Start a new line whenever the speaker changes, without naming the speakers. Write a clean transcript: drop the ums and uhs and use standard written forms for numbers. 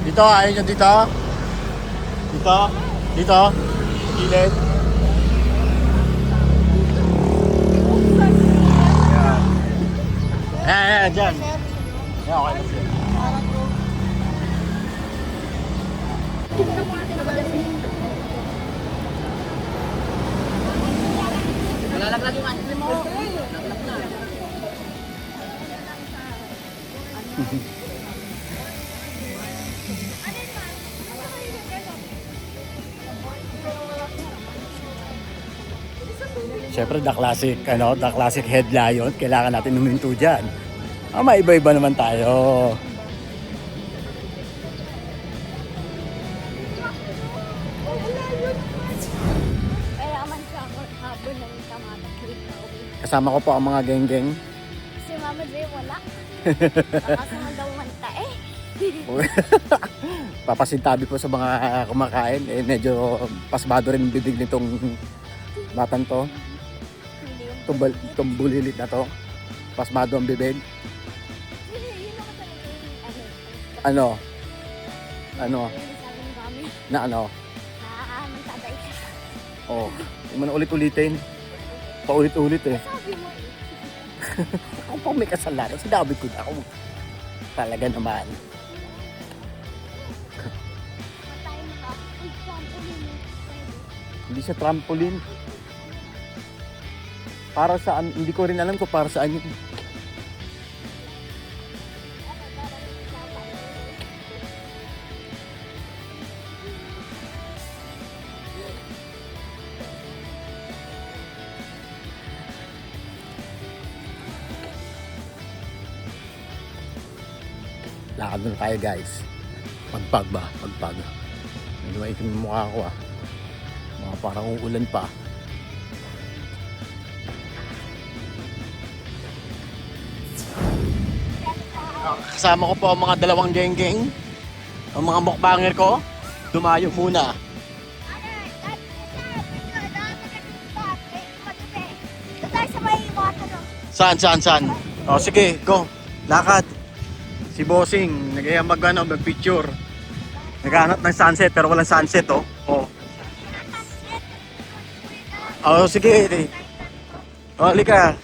Dito, ayaw nyo dito. Dito. Dito. Gilid. Ayan, dyan. Ayan, okay na siya.
Lalaglag yung ice cream mo. Lalaglag na.
Siyempre, the classic head lion. Kailangan natin huminto dyan. Maiba-iba naman tayo.
Kaya man siya ako habol ng tamataklit na uwi.
Kasama ko po ang mga geng-geng.
Si Mama Jay wala. Nakasama daw manta eh.
Papasintabi po sa mga kumakain. Medyo pasmado rin ang bibig nitong batang to.
Hindi yung...
Tumbulilit na to. Pasmado ang bibig.
Yun naman talaga yung
Ano? Ano?
Yung sabi ni Mami.
Na ano?
Naaamantaday ka.
Oh, huwag mo na ulit-ulitin. Paulit-ulit eh.
Sabi mo eh.
Ako po may kasalanan. Sinabi ko na ako. Talaga naman.
Matay mo ka. Uy, trampoline mo.
Hindi siya trampoline. Para saan? Hindi ko rin alam kung para saan yun. Lakad na tayo guys. Pagpag ba? Pagpag. Medyo maitim yung mukha ko ah. Mga parang uulan pa. Kasama ko po ang mga dalawang geng-geng. Ang mga mukbanger ko. Dumayo muna. Saan? O sige, go. Lakad. Si Bossing, mag-picture. Naghahanap ng sunset pero walang sunset oh. Oh, sige. Oh, halika.